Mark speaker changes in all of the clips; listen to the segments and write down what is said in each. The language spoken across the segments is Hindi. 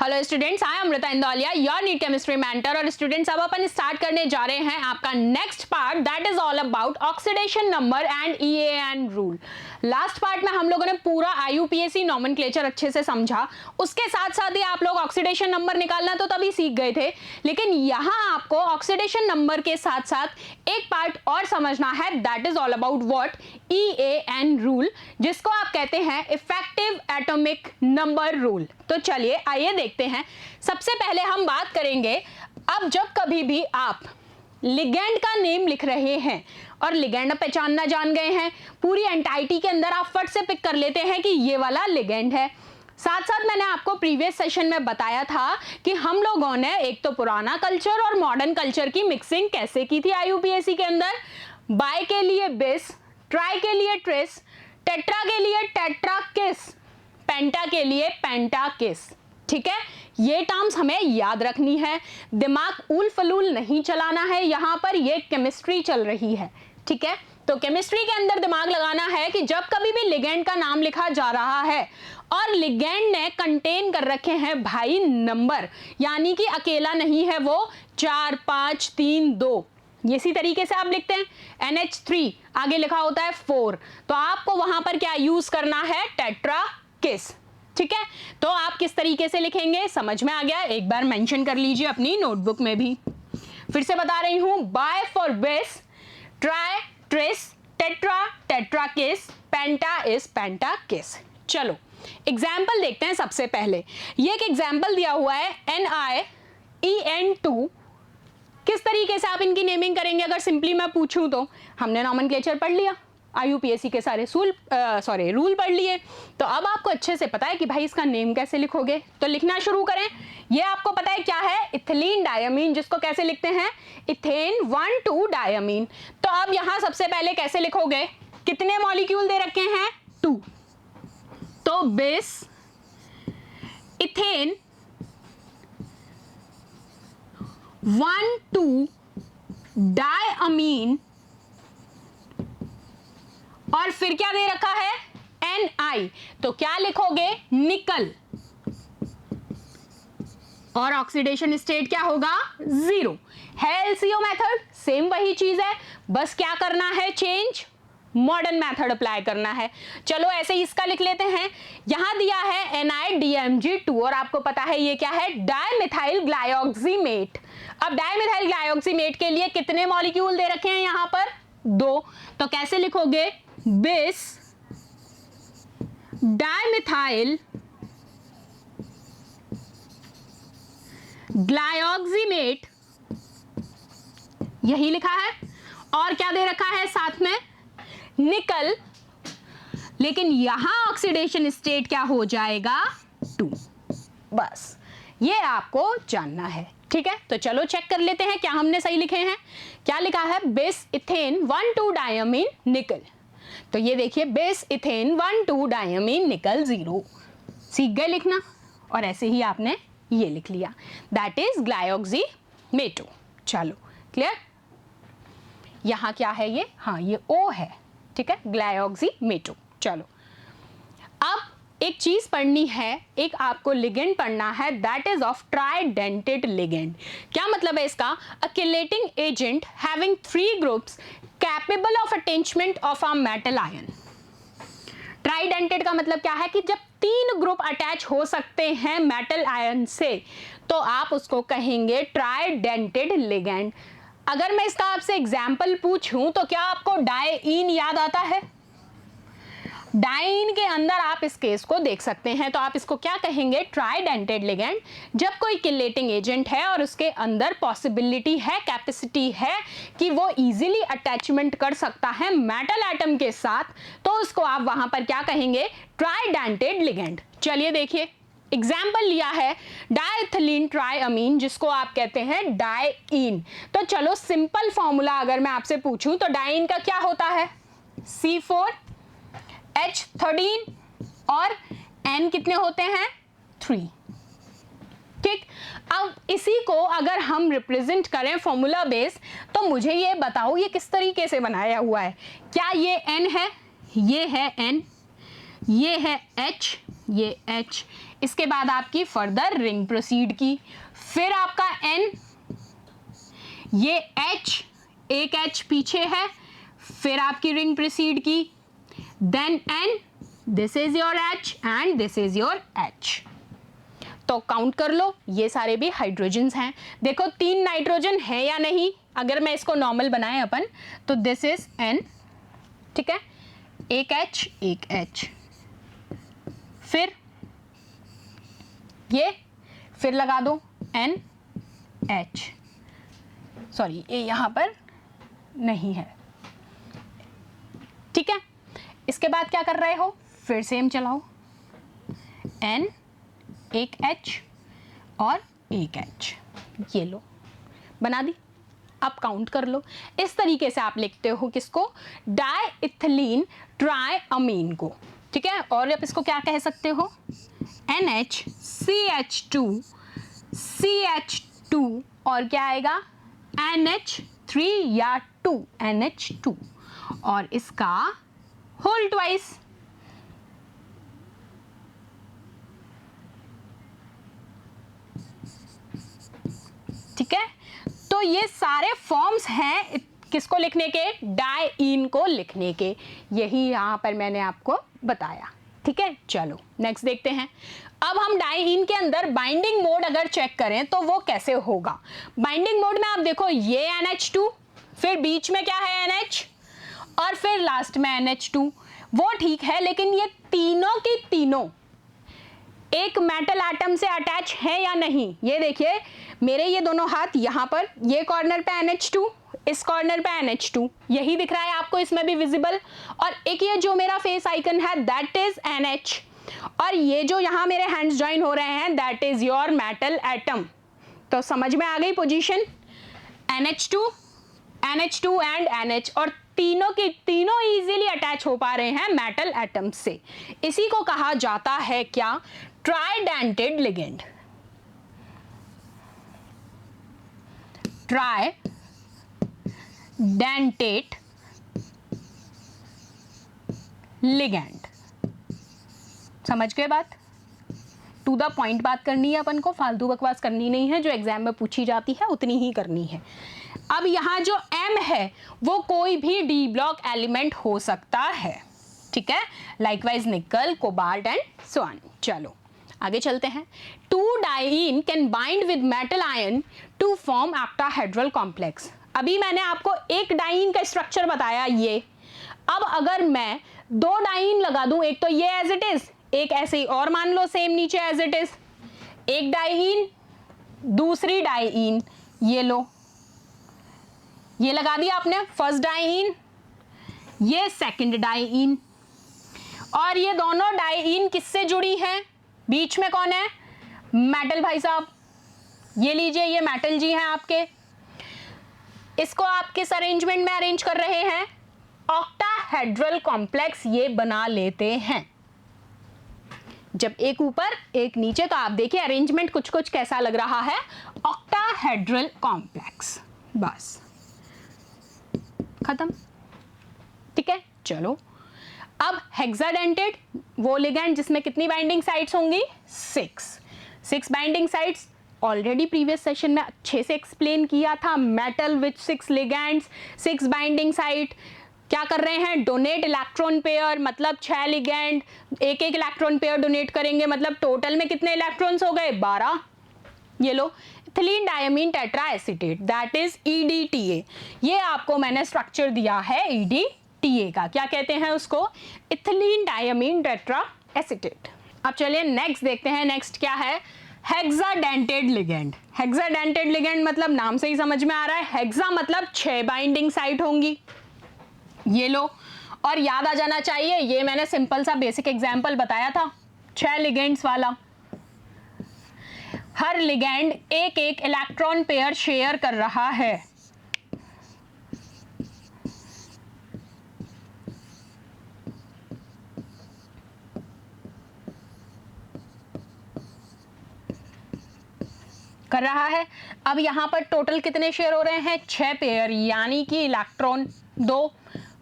Speaker 1: Hello students, I Amrita Indoliya, your NEET chemistry mentor. और स्टूडेंट्स, अब अपन स्टार्ट करने जा रहे हैं आपका next part, that is all about oxidation number and EAN rule. Last part में हम लोगों ने पूरा आईयूपीएसी नॉमेनक्लेचर अच्छे से समझा, उसके साथ साथ ही आप लोग ऑक्सीडेशन नंबर निकालना तो तभी सीख गए थे, लेकिन यहाँ आपको ऑक्सीडेशन नंबर के साथ साथ एक पार्ट और समझना है, that is all about what, EAN rule, जिसको आप कहते हैं इफेक्टिव एटॉमिक नंबर रूल। तो चलिए आइए देखते हैं। सबसे पहले हम बात करेंगे, अब जब कभी भी आप लिगेंड का नेम लिख रहे हैं और लिगेंड पहचानना जान गए हैं, पूरी एंटाइटी के अंदर आप फट से पिक कर लेते हैं कि ये वाला लिगेंड है। साथ साथ मैंने आपको प्रीवियस सेशन में बताया था कि हम लोगों ने एक तो पुराना कल्चर और मॉडर्न कल्चर की मिक्सिंग कैसे की थी आईयूपीएसी के अंदर। बाय के लिए बिस, ट्राई के लिए ट्रिस, टेट्रा के लिए टेट्रा किस, पेंटा के लिए पेंटा किस। ठीक है, ये टर्म्स हमें याद रखनी है, दिमाग उल फलूल नहीं चलाना है, यहां पर ये केमिस्ट्री चल रही है। ठीक है, तो केमिस्ट्री के अंदर दिमाग लगाना है कि जब कभी भी लिगेंड का नाम लिखा जा रहा है और लिगेंड ने कंटेन कर रखे हैं भाई नंबर, यानी कि अकेला नहीं है वो 4 5 3 2, इसी तरीके से आप लिखते हैं NH3, आगे लिखा होता है 4, तो आपको वहां पर क्या यूज करना है, टेट्रा किस। ठीक है, तो आप किस तरीके से लिखेंगे समझ में आ गया, एक बार मेंशन कर लीजिए अपनी नोटबुक में भी। फिर से बता रही हूं, बाय फॉर बिस, ट्राई ट्रिस, टेट्रा टेट्रा किस, पेंटा इज पेंटा किस। चलो एग्जाम्पल देखते हैं। सबसे पहले ये एक एग्जाम्पल दिया हुआ है NiEN2, किस तरीके से आप इनकी नेमिंग करेंगे अगर सिंपली मैं पूछूं तो। हमने नॉमेनक्लेचर पढ़ लिया, आईयूपीएसी के सारे रूल पढ़ लिए, तो अब आपको अच्छे से पता है कि भाई इसका नेम कैसे लिखोगे। तो लिखना शुरू करें। ये आपको पता है क्या है, इथिलीन डायमीन, जिसको कैसे लिखते हैं, इथेन 1,2 डायमीन। तो अब यहां सबसे पहले कैसे लिखोगे, कितने मॉलिक्यूल दे रखे हैं, 2, तो बिस इथेन 1,2 डायमीन, और फिर क्या दे रखा है, Ni, तो क्या लिखोगे, निकल, और ऑक्सीडेशन स्टेट क्या होगा, 0 है। एलसीओ मेथड सेम वही चीज है, बस क्या करना है, चेंज, मॉडर्न मेथड अप्लाई करना है। चलो ऐसे ही इसका लिख लेते हैं। यहां दिया है NiDMG2, और आपको पता है ये क्या है, डायमिथाइल ग्लाइऑक्सीमेट। अब डायमिथाइल ग्लाइऑक्सीमेट के लिए कितने मॉलिक्यूल दे रखे हैं यहां पर, 2, तो कैसे लिखोगे, बिस डायमिथाइल ग्लाइऑक्सीमेट, यही लिखा है, और क्या दे रखा है साथ में, निकल, लेकिन यहां ऑक्सीडेशन स्टेट क्या हो जाएगा, 2। बस ये आपको जानना है। ठीक है, तो चलो चेक कर लेते हैं क्या हमने सही लिखे हैं। क्या लिखा है, बिस इथेन 1,2 डायमीन निकल, तो ये देखिए बिस इथेन 1,2 डायमीन निकल 0, सीख गए लिखना। और ऐसे ही आपने ये लिख लिया, दैट इज ग्लाइऑक्सीमेटो। चलो क्लियर, यहां क्या है ये, हाँ ये O है। ठीक है, ग्लाइऑक्सीमेटो। चलो अब एक चीज पढ़नी है, एक आपको लिगेंड पढ़ना है, that is of tridentate ligand. क्या मतलब है इसका, a chelating agent having 3 groups capable of attachment of a metal ion. Tridentate का मतलब क्या है कि जब 3 ग्रुप अटैच हो सकते हैं मेटल आयन से, तो आप उसको कहेंगे ट्राइडेंटेड लिगेंड। अगर मैं इसका आपसे एग्जाम्पल पूछूं तो क्या आपको डायईन याद आता है, डायईन के अंदर आप इस केस को देख सकते हैं, तो आप इसको क्या कहेंगे, ट्राइडेंटेड लिगेंड। जब कोई किलेटिंग एजेंट है और उसके अंदर पॉसिबिलिटी है, कैपेसिटी है कि वो इजीली अटैचमेंट कर सकता है मेटल एटम के साथ, तो उसको आप वहां पर क्या कहेंगे, ट्राइडेंटेड लिगेंड। चलिए देखिए एग्जाम्पल लिया है डाइथिलीन ट्राइअमीन, जिसको आप कहते हैं डायईन। तो चलो सिंपल फॉर्मूला अगर मैं आपसे पूछूं तो डायईन का क्या होता है, C4H13, और N कितने होते हैं, 3। ठीक, अब इसी को अगर हम रिप्रेजेंट करें फॉर्मूला बेस, तो मुझे ये बताओ ये किस तरीके से बनाया हुआ है। क्या ये N है, ये है N, ये है H, ये H, इसके बाद आपकी फर्दर रिंग प्रोसीड की, फिर आपका N, ये H, एक H पीछे है, फिर आपकी रिंग प्रोसीड की, then N, this is your H and this is your H। तो काउंट कर लो, ये सारे भी हाइड्रोजन्स हैं। देखो 3 नाइट्रोजन है या नहीं, अगर मैं इसको नॉर्मल बनाए अपन तो दिस इज N, ठीक है, एक H एक H, फिर ये, फिर लगा दो N H, सॉरी ये यहां पर नहीं है, ठीक है। इसके बाद क्या कर रहे हो, फिर सेम चलाओ, N एक H और एक H, ये लो बना दी। अब काउंट कर लो, इस तरीके से आप लिखते हो किसको, डाइइथिलीन ट्राइअमीन को, ठीक है। और आप इसको क्या कह सकते हो, NHCH2 CH2 और क्या आएगा NH3 या 2 NH2 और इसका होल ट्वाइस, ठीक है। तो ये सारे फॉर्म्स हैं किसको लिखने के, डाइईन को लिखने के, यही यहां पर मैंने आपको बताया, ठीक है। चलो नेक्स्ट देखते हैं। अब हम डाइईन के अंदर बाइंडिंग मोड अगर चेक करें तो वो कैसे होगा। बाइंडिंग मोड में आप देखो ये NH2, फिर बीच में क्या है NH और फिर लास्ट में NH2, वो ठीक है, लेकिन ये तीनों की तीनों एक मेटल एटम से अटैच है या नहीं। ये देखिए मेरे ये दोनों हाथ यहाँ पर, ये कॉर्नर पे NH2, इस कॉर्नर पे NH2, यही दिख रहा है आपको इसमें भी विजिबल, और एक ये जो मेरा फेस आइकन है दैट इज NH, और ये जो यहाँ मेरे हैंड्स ज्वाइन हो रहे हैं that is your metal atom. तो समझ में आ गई पोजीशन, NH2 एंड NH, और तीनों की तीनों इजीली अटैच हो पा रहे हैं मेटल एटम से। इसी को कहा जाता है क्या, ट्राइडेंटेड लिगेंड। ट्राइडेंटेड लिगेंड, समझ गए बात, टू द पॉइंट बात करनी है अपन को, फालतू बकवास करनी नहीं है, जो एग्जाम में पूछी जाती है उतनी ही करनी है। अब यहाँ जो M है वो कोई भी डी ब्लॉक एलिमेंट हो सकता है, ठीक है, लाइकवाइज निकल, कोबाल्ट एंड सो ऑन। चलो आगे चलते हैं। 2 diene can bind with metal ion to form octahedral complex. अभी मैंने आपको एक डाइईन का स्ट्रक्चर बताया ये, अब अगर मैं 2 डाइईन लगा दूं, एक तो ये एज इट इज, एक ऐसे ही और मान लो सेम नीचे एज इट इज, एक डाइईन दूसरी डाइईन, ये लो, ये लगा दिया आपने फर्स्ट डाइईन, ये सेकंड डाइईन, और ये दोनों डाइईन किससे जुड़ी हैं, बीच में कौन है, मेटल भाई साहब, ये लीजिए ये मेटल जी हैं आपके। इसको आप किस अरेंजमेंट में अरेंज कर रहे हैं, ऑक्टाहेड्रल कॉम्प्लेक्स ये बना लेते हैं। जब एक ऊपर एक नीचे, तो आप देखिए अरेंजमेंट कुछ कुछ कैसा लग रहा है, ऑक्टाहेड्रल कॉम्प्लेक्स, बस खत्म, ठीक है। चलो अब हेक्साडेंटेड, वो लिगेंड जिसमें कितनी बाइंडिंग साइट्स होंगी, 6 binding sites, already previous session में अच्छे से एक्सप्लेन किया था, metal with 6 ligands, 6 binding site, क्या कर रहे हैं, डोनेट इलेक्ट्रॉन पेयर, मतलब 6 लिगेंड एक एक इलेक्ट्रॉन पेयर डोनेट करेंगे, मतलब टोटल में कितने इलेक्ट्रॉन्स हो गए, 12। ये लो ethylene diamine tetra acetate, that is EDTA, ये आपको मैंने स्ट्रक्चर दिया है EDTA का, क्या कहते हैं उसको, इथिलीन डायमीन टेट्रा एसीटेट। अब चलिए नेक्स्ट देखते हैं, नेक्स्ट क्या है, हेक्साडेंटेड लिगेंड। हेक्साडेंटेड लिगेंड मतलब नाम से ही समझ में आ रहा है, हेक्सा मतलब 6 बाइंडिंग साइट होंगी, ये लो, और याद आ जाना चाहिए ये मैंने सिंपल सा बेसिक एग्जांपल बताया था 6 लिगेंड्स वाला। हर लिगेंड एक एक इलेक्ट्रॉन पेयर शेयर कर रहा है, कर रहा है। अब यहां पर टोटल कितने शेयर हो रहे हैं, 6 पेयर, यानी कि इलेक्ट्रॉन 2,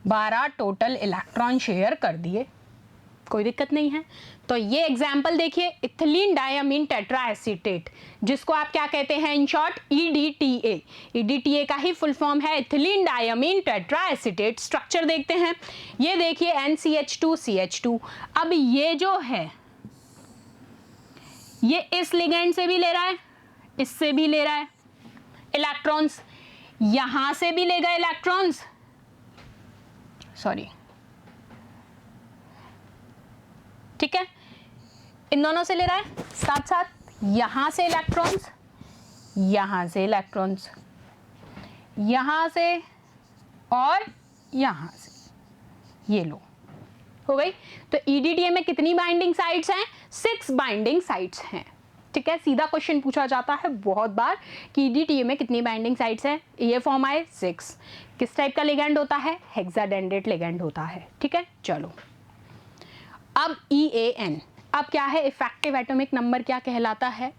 Speaker 1: 12 टोटल इलेक्ट्रॉन शेयर कर दिए, कोई दिक्कत नहीं है। तो ये एग्जाम्पल देखिए, इथिलीन डायमीन टेट्राएसीटेट, जिसको आप क्या कहते हैं इन शॉर्ट, EDTA। EDTA का ही फुल फॉर्म है इथिलीन डायमीन टेट्राएसीटेट। स्ट्रक्चर देखते हैं, ये देखिए NCH2CH2। अब ये जो है ये इस लिगेंड से भी ले रहा है, इससे भी ले रहा है इलेक्ट्रॉन्स, यहां से भी लेगा इलेक्ट्रॉन्स, सॉरी ठीक है, इन दोनों से ले रहा है, साथ साथ यहां से इलेक्ट्रॉन्स, यहां से इलेक्ट्रॉन्स, यहां से और यहां से, ये लो हो गई। तो EDTA में कितनी बाइंडिंग साइट्स हैं, 6 बाइंडिंग साइट्स हैं। ठीक है, सीधा क्वेश्चन पूछा जाता है बहुत बार कि EDTA में कितनी बाइंडिंग साइट्स हैं, ये फॉर्म आए 6। किस टाइप का लिगेंड होता है, हेक्साडेंडेट लिगेंड होता है। ठीक है, चलो अब EAN, अब क्या है, इफेक्टिव एटॉमिक नंबर क्या कहलाता है,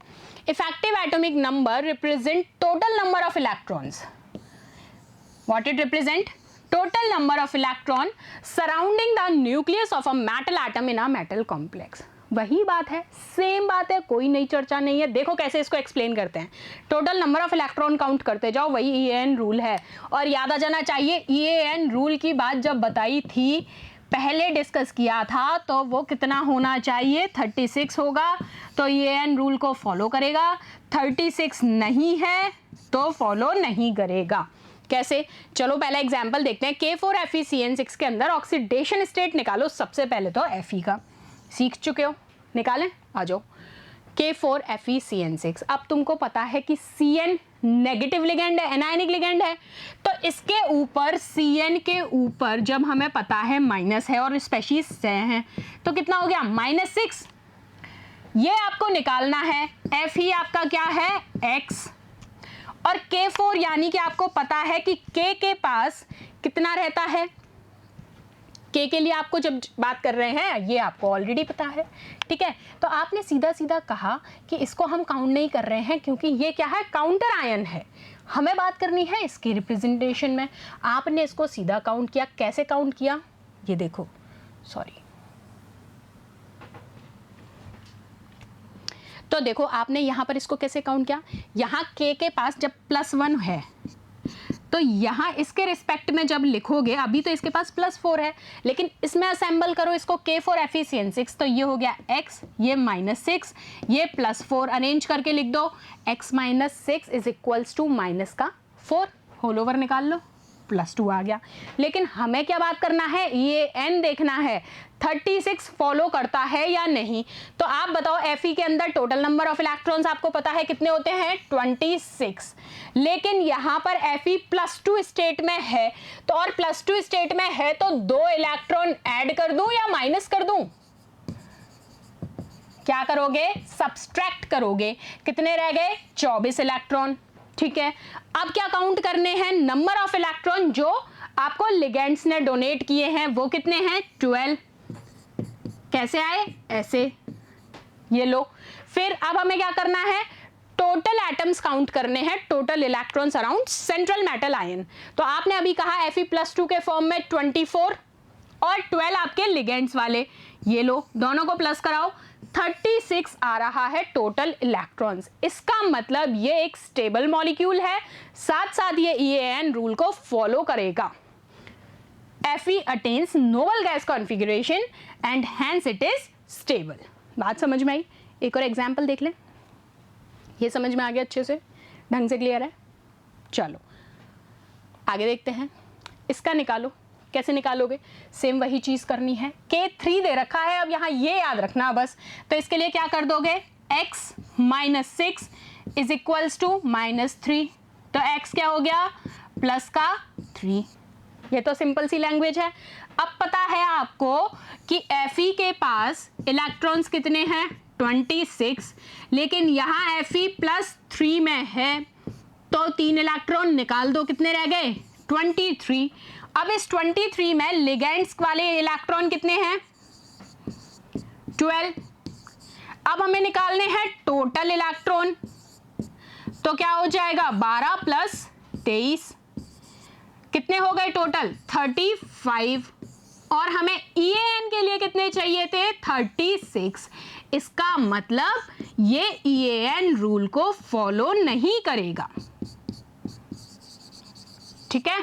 Speaker 1: effective atomic number represent total number of electrons, what it represent, total number of electron surrounding the nucleus of a metal atom in a metal complex। वही बात है, सेम बात है, कोई नई चर्चा नहीं है। देखो कैसे इसको एक्सप्लेन करते हैं, total number of electron count करते जाओ, वही EAN रूल है। और याद आ जाना चाहिए, EAN रूल की बात जब बताई थी, पहले डिस्कस किया था, तो वो कितना होना चाहिए, 36 होगा, तो EAN रूल को फॉलो करेगा। 36 नहीं है तो फॉलो नहीं करेगा। कैसे, चलो पहला एग्जाम्पल देखते हैं। K4FeCN6 के अंदर ऑक्सीडेशन स्टेट निकालो। सबसे पहले तो Fe का सीख चुके हो, निकालें, आ जाओ। K4FeCN6, अब तुमको पता है कि Cn नेगेटिव लिगेंड है, एनायनिक लिगेंड है, तो इसके ऊपर Cn के ऊपर जब हमें पता है माइनस है और स्पेशीज है, तो कितना हो गया, -6। ये आपको निकालना है। Fe आपका क्या है, X, और K4 यानी कि आपको पता है कि K के पास कितना रहता है, K के लिए आपको जब बात कर रहे हैं ये आपको ऑलरेडी पता है। ठीक है, तो आपने सीधा सीधा कहा कि इसको हम काउंट नहीं कर रहे हैं क्योंकि ये क्या है, काउंटर आयन है, हमें बात करनी है इसकी रिप्रेजेंटेशन में। आपने इसको सीधा काउंट किया। कैसे काउंट किया, ये देखो, सॉरी, तो देखो आपने यहाँ पर इसको कैसे काउंट किया, यहाँ K के पास जब +1 है तो यहाँ इसके रिस्पेक्ट में जब लिखोगे, अभी तो इसके पास +4 है, लेकिन इसमें असेंबल करो इसको K4FeCN6, तो ये हो गया X, ये -6, ये +4, अरेंज करके लिख दो, X - 6 is equals to -4, whole over निकाल लो, +2 आ गया। लेकिन हमें क्या बात करना है, ये N देखना है, 36 फॉलो करता है या नहीं। तो आप बताओ, Fe के अंदर टोटल नंबर ऑफ इलेक्ट्रॉन्स आपको पता है कितने होते हैं, 26, लेकिन यहाँ पर Fe +2 स्टेट में है, तो और +2 स्टेट में है तो 2 इलेक्ट्रॉन ऐड कर दूं या माइनस कर दूं, क्या करोगे, सब्सट्रैक्ट करोगे, कितने रह गए, 24 इलेक्ट्रॉन। ठीक है, अब क्या काउंट करने हैं, नंबर ऑफ इलेक्ट्रॉन जो आपको लिगेंड्स ने डोनेट किए हैं, वो कितने हैं, 12। कैसे आए, ऐसे, ये लो। फिर अब हमें क्या करना है, टोटल एटम्स काउंट करने हैं, total electrons around central metal ion. तो आपने अभी कहा Fe +2 के फॉर्म में 24 और 12 आपके लिगेंड्स वाले, ये लो, दोनों को प्लस कराओ, 36 आ रहा है टोटल इलेक्ट्रॉन्स। इसका मतलब ये एक स्टेबल मॉलिक्यूल है, साथ साथ ये EAN रूल को फॉलो करेगा। Fe attains noble gas configuration and hence it is stable। बात समझ में आई, एक और एग्जाम्पल देख लें, ये समझ में आ गया, अच्छे से ढंग से क्लियर है। चलो आगे देखते हैं, इसका निकालो। कैसे निकालोगे, सेम वही चीज करनी है। K3 दे रखा है, अब यहाँ ये याद रखना बस, तो इसके लिए क्या कर दोगे, X - 6 इज इक्वल्स टू -3, तो X क्या हो गया, +3। ये तो सिंपल सी लैंग्वेज है। अब पता है आपको कि Fe के पास इलेक्ट्रॉन्स कितने हैं, 26, लेकिन यहाँ Fe +3 में है, तो 3 इलेक्ट्रॉन निकाल दो, कितने रह गए, 23। अब इस 23 में लिगेंड्स वाले इलेक्ट्रॉन कितने हैं, 12। अब हमें निकालने हैं टोटल इलेक्ट्रॉन, तो क्या हो जाएगा, 12 + 23, कितने हो गए टोटल, 35। और हमें EAN के लिए कितने चाहिए थे? 36। इसका मतलब ये EAN रूल को फॉलो नहीं करेगा। ठीक है,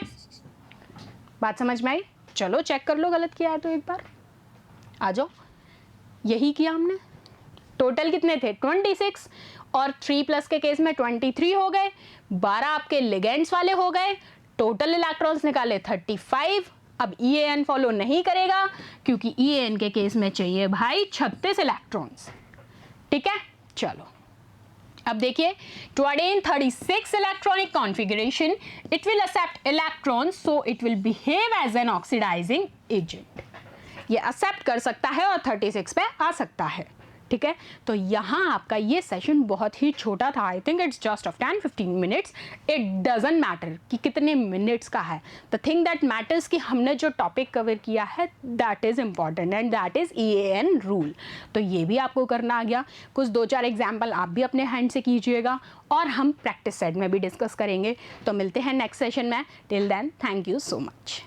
Speaker 1: बात समझ में आई? चलो चेक कर लो, गलत किया है तो एक बार आ जाओ। यही किया हमने। टोटल कितने थे? 26, और 3+ के केस में 23 हो गए, 12 आपके लिगेंड्स वाले हो गए, टोटल इलेक्ट्रॉन्स निकाले 35। अब EAN फॉलो नहीं करेगा क्योंकि EAN के केस में चाहिए भाई 36 इलेक्ट्रॉन्स। ठीक है, चलो अब देखिए, to attain 36 electronic configuration it will accept electrons, so it will behave as an oxidising agent. ये एक्सेप्ट कर सकता है और 36 पे आ सकता है। ठीक है, तो यहाँ आपका ये सेशन बहुत ही छोटा था। I think it's just of 10-15 minutes. It doesn't matter कि कितने मिनट्स का है। द थिंग दैट मैटर्स कि हमने जो टॉपिक कवर किया है that is important, and that is EAN rule. तो ये भी आपको करना आ गया। कुछ 2-4 एग्जाम्पल आप भी अपने हैंड से कीजिएगा और हम प्रैक्टिस सेट में भी डिस्कस करेंगे। तो मिलते हैं नेक्स्ट सेशन में। Till then, thank you so much.